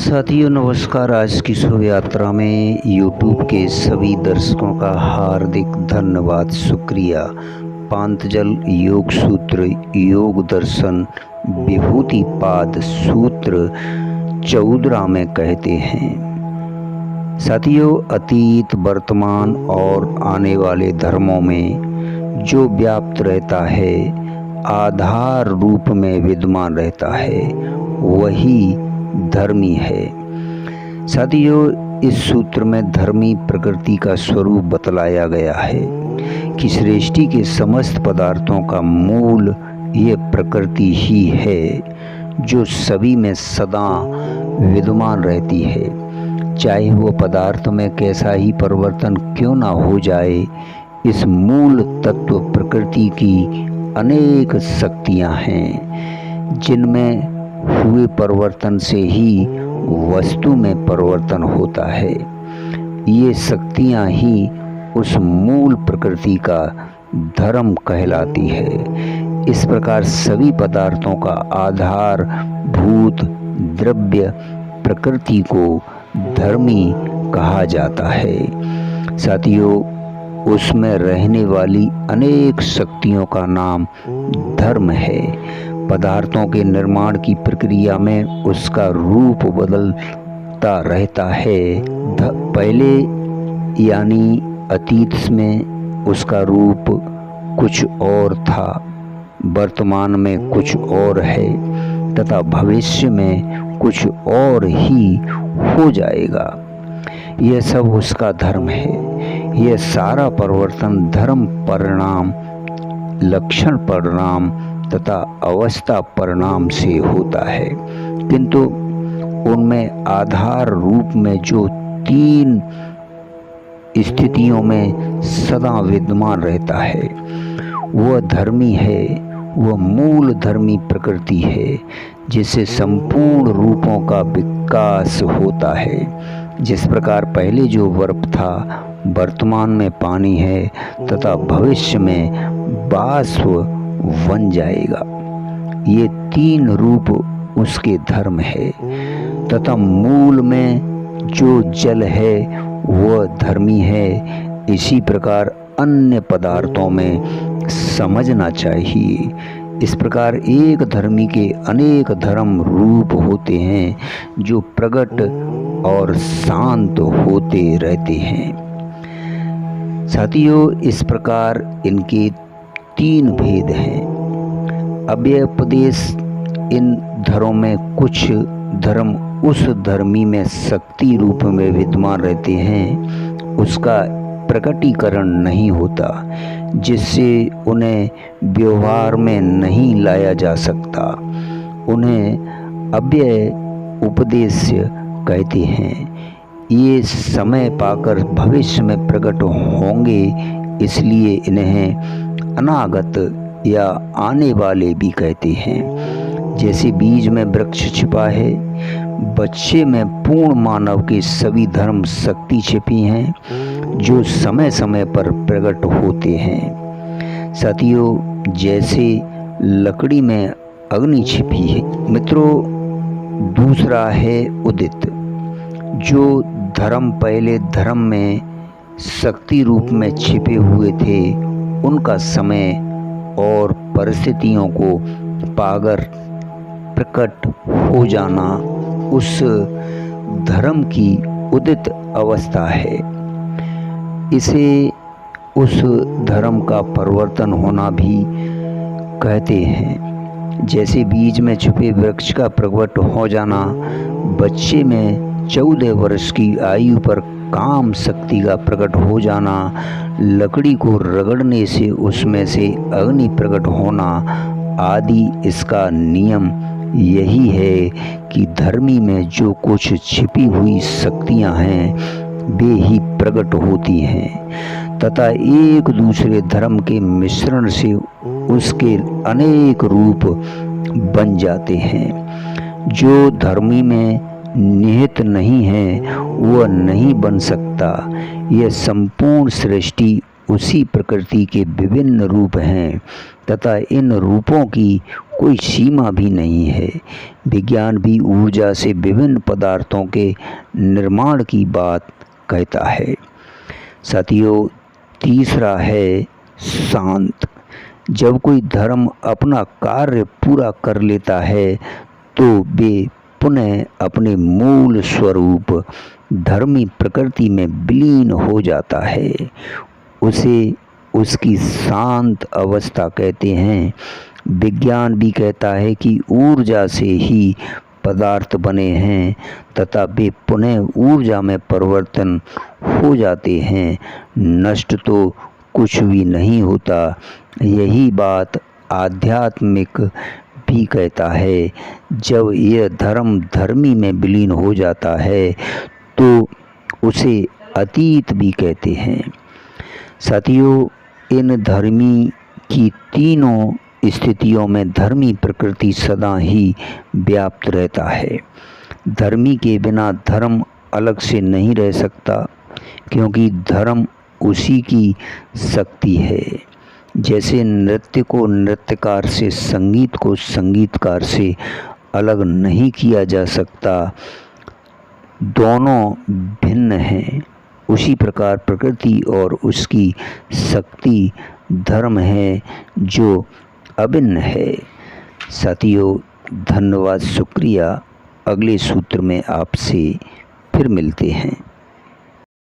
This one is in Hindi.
साथियों नमस्कार। आज की शोभ यात्रा में YouTube के सभी दर्शकों का हार्दिक धन्यवाद, शुक्रिया। पांतजल योग सूत्र योग दर्शन विभूति पाद सूत्र 14 में कहते हैं, साथियों अतीत, वर्तमान और आने वाले धर्मों में जो व्याप्त रहता है, आधार रूप में विद्यमान रहता है, वही धर्मी है। साथियों इस सूत्र में धर्मी प्रकृति का स्वरूप बतलाया गया है कि सृष्टि के समस्त पदार्थों का मूल ये प्रकृति ही है जो सभी में सदा विद्यमान रहती है। चाहे वो पदार्थ में कैसा ही परिवर्तन क्यों ना हो जाए, इस मूल तत्व प्रकृति की अनेक शक्तियां हैं जिनमें हुए परिवर्तन से ही वस्तु में परिवर्तन होता है। ये शक्तियां ही उस मूल प्रकृति का धर्म कहलाती है। इस प्रकार सभी पदार्थों का आधार भूत द्रव्य प्रकृति को धर्मी कहा जाता है। साथियों उसमें रहने वाली अनेक शक्तियों का नाम धर्म है। पदार्थों के निर्माण की प्रक्रिया में उसका रूप बदलता रहता है। पहले यानी अतीत में उसका रूप कुछ और था, वर्तमान में कुछ और है तथा भविष्य में कुछ और ही हो जाएगा। यह सब उसका धर्म है। यह सारा परिवर्तन धर्म परिणाम, लक्षण परिणाम तथा अवस्था परिणाम से होता है, किंतु उनमें आधार रूप में जो 3 स्थितियों में सदा विद्यमान रहता है वह धर्मी है। वह मूल धर्मी प्रकृति है जिससे संपूर्ण रूपों का विकास होता है। जिस प्रकार पहले जो बर्फ था, वर्तमान में पानी है तथा भविष्य में बाष्प बन जाएगा। ये 3 रूप उसके धर्म है तथा मूल में जो जल है वह धर्मी है। इसी प्रकार अन्य पदार्थों में समझना चाहिए। इस प्रकार एक धर्मी के अनेक धर्म रूप होते हैं जो प्रकट और शांत होते रहते हैं। साथियों इस प्रकार इनके 3 भेद हैं। अव्यपदेश इन धर्मों में कुछ धर्म उस धर्मी में शक्ति रूप में विद्यमान रहते हैं, उसका प्रकटीकरण नहीं होता, जिससे उन्हें व्यवहार में नहीं लाया जा सकता। उन्हें अव्यय उपदेश कहते हैं। ये समय पाकर भविष्य में प्रकट होंगे, इसलिए इन्हें अनागत या आने वाले भी कहते हैं। जैसे बीज में वृक्ष छिपा है, बच्चे में पूर्ण मानव के सभी धर्म शक्ति छिपी हैं जो समय समय पर प्रकट होते हैं। साथियों जैसे लकड़ी में अग्नि छिपी है। मित्रों दूसरा है उदित। जो धर्म पहले धर्म में शक्ति रूप में छिपे हुए थे, उनका समय और परिस्थितियों को पाकर प्रकट हो जाना उस धर्म की उदित अवस्था है। इसे उस धर्म का परिवर्तन होना भी कहते हैं। जैसे बीज में छुपे वृक्ष का प्रकट हो जाना, बच्चे में 14 वर्ष की आयु पर काम शक्ति का प्रकट हो जाना, लकड़ी को रगड़ने से उसमें से अग्नि प्रकट होना आदि, इसका नियम यही है कि धर्मी में जो कुछ छिपी हुई शक्तियां हैं वे ही प्रकट होती हैं तथा एक दूसरे धर्म के मिश्रण से उसके अनेक रूप बन जाते हैं। जो धर्मी में निहित नहीं है वह नहीं बन सकता। यह संपूर्ण सृष्टि उसी प्रकृति के विभिन्न रूप हैं तथा इन रूपों की कोई सीमा भी नहीं है। विज्ञान भी ऊर्जा से विभिन्न पदार्थों के निर्माण की बात कहता है। साथियों, तीसरा है शांत। जब कोई धर्म अपना कार्य पूरा कर लेता है तो वे पुनः अपने मूल स्वरूप धर्मी प्रकृति में विलीन हो जाता है। उसे उसकी शांत अवस्था कहते हैं। विज्ञान भी कहता है कि ऊर्जा से ही पदार्थ बने हैं तथा वे पुनः ऊर्जा में परिवर्तन हो जाते हैं। नष्ट तो कुछ भी नहीं होता। यही बात आध्यात्मिक भी कहता है। जब यह धर्म धर्मी में विलीन हो जाता है तो उसे अतीत भी कहते हैं। साथियों, इन धर्मी की तीनों स्थितियों में धर्मी प्रकृति सदा ही व्याप्त रहता है। धर्मी के बिना धर्म अलग से नहीं रह सकता, क्योंकि धर्म उसी की शक्ति है। जैसे नृत्य को नृत्यकार से, संगीत को संगीतकार से अलग नहीं किया जा सकता, दोनों भिन्न हैं, उसी प्रकार प्रकृति और उसकी शक्ति धर्म है जो अभिन्न है। साथियों, धन्यवाद, शुक्रिया। अगले सूत्र में आपसे फिर मिलते हैं।